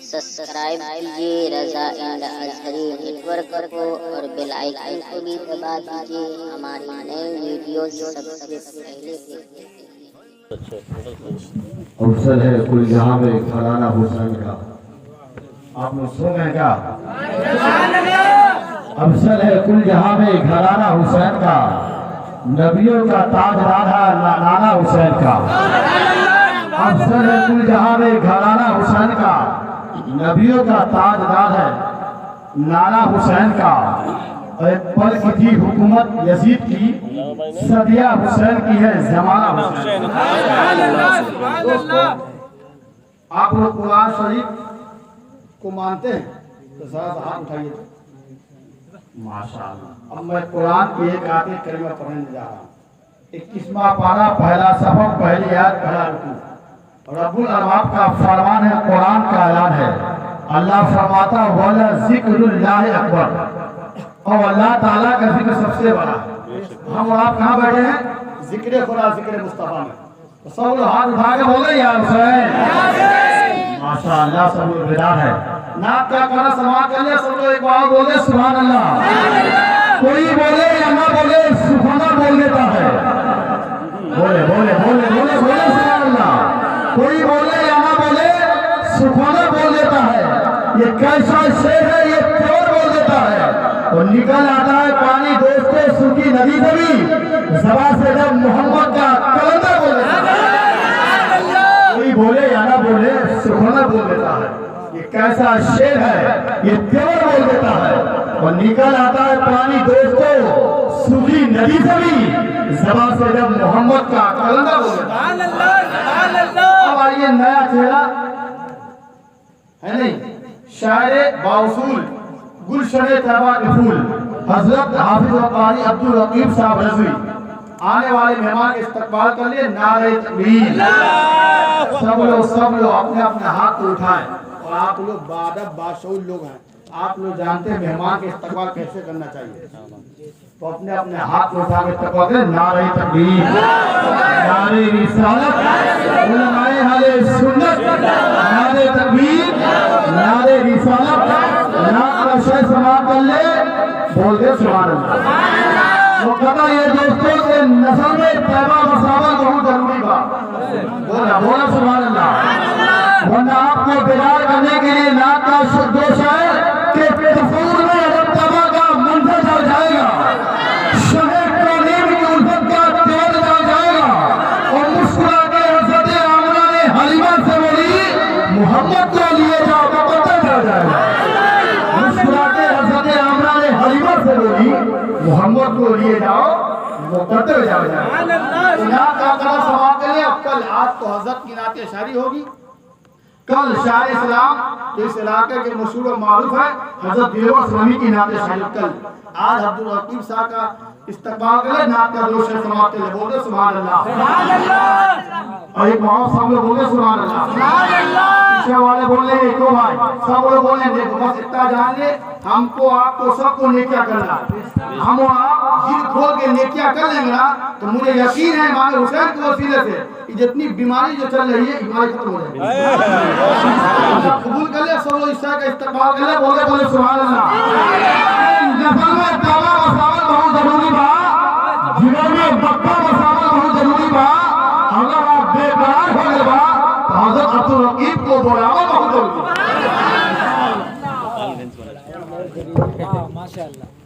Subscribe कीजिए रजा end Azhari network को और बेल आइकन को भी दबा दीजिए हमारी नई वीडियो सबसे पहले अफसल है कुल जहां में फलाना हुसैन का। आप लोग सुन रहे क्या? अफसल है कुल जहां में घराना हुसैन का, नबियों का ताजदार है नाना हुसैन का। अफसल है कुल जहां में घराना हुसैन का, नबियों का ताजदार है नाना हुसैन का। एक पल की थी हुकूमत यजीद की, सदिया हुसैन की है जमाना हुसैन। आप लोग कुरान शरीफ को मानते हैं तो साथ हाथ उठाइए। माशाअल्लाह। अब मैं कुरान की एक आयत करीमा पढ़ने जा रहा हूँ। 21वां पारा, पहला सबक, पहली आयत, पहला रुकू। रब्बुल अरबाब का फरमान है, कुरान का ऐलान है। अल्लाह फरमाता वाला जिक्रुल्लाह अकबर, और अल्लाह ताला का जिक्र सबसे बड़ा है। हम और आप कहाँ बैठे हैं? जिक्र खुदा, जिक्र मुस्तफा में। तो सब लोग हाथ उठा के बोले या हुसैन। माशाअल्लाह, सब लोग बेदार है। नाक का खाना समाप्त कर लिया, सब लोग एक बार बोले सुभान अल्लाह। कोई बोले या ना बोले सुभाना बोल देता है। बोले बोले बोले बोले बोले सुभान अल्लाह। कोई बोले या ना बोले सुभाना बोल देता है। ये कैसा शेर है, ये प्योर बोल देता है और निकल आता है पानी दोस्तों सूखी नदी से भी जबा से जब मोहम्मद का कलंदर बोल देता है। कोई बोले या ना बोले सुभाना बोल देता है। ये कैसा शेर है, ये प्योर बोल देता है और निकल आता है पानी दोस्तों सूखी नदी से भी जबा से जब मोहम्मद का कलंदर बोल देता है। अब आइए नया चेहरा है नहीं, शायर बाउसूल गुलशने तैबा के फूल हजरत हाफिज वक़ारी अब्दुल रकीब साहब रज़वी आने वाले मेहमान के इस्तकबाल कर लिए। नारे तकबीर। सब लोग अपने अपने हाथ को उठाएं और आप लोग बादब बाशऊर लोग हैं, आप लोग जानते हैं मेहमान के इस्तकबाल कैसे करना चाहिए। तो अपने अपने हाथ को उठा के इस्तकबाल करें। नारे तकबीर, नारे रिसालत, उलमाए अहले सुन्नत, नारे तकबीर, नारे रिसालत। समाप्त कर ले, बोल दे सुभान अल्लाह। वो कहता ये दोस्तों के नस्ल में तैबा मसावा बहुत जरूरी बा। बोला बोला सुभान अल्लाह। वरना आपको बेदार करने के लिए नाक का दोष है कि तफूर में अगर तैबा का मंजर चल जाएगा, शहर करीम की उल्फत का तेल चल जाएगा और मुस्कुरा के हज़रत आमना ने हलीमा से बोली मोहम्मद को लिए जाओ तो पता चल जाएगा। से बोली मोहम्मद को लिए जाओ वो करते हुए जाओ। कल आज तो हजरत की नाते शायरी होगी, कल शायर इस्लाम इस इलाके के मशहूर और मारूफ है हजरत दिलवर स्वामी की नाते शायरी। कल आज अब्दुल रकीब साहब का इस्तकबाल करें, नात का दोष है समाप्त ले, बोले सुभान अल्लाह। और एक बहुत सब लोग बोले सुभान अल्लाह। पीछे वाले बोल रहे क्यों भाई? सब लोग बोले देखो बस इतना जान ले, हमको आपको सबको नेकिया करना। हम आप दिल खोल के नेकिया कर लेंगे ना तो मुझे यकीन है इमाम हुसैन के वसीले से जितनी बीमारी जो चल रही है बीमारी खत्म हो जाएगी। कबूल कर ले, सब लोग ईसा का इस्तकबाल कर ले, बोले बोले सुभान अल्लाह। नफल में तौबा मसावल बहुत जरूरी बा, जीवन में बक्का मसावल बहुत जरूरी बा। अगर आप बेकरार हो गए बा तो हजरत अब्दुल रकीब को बुलाओ बहुत जरूरी। माशाअल्लाह।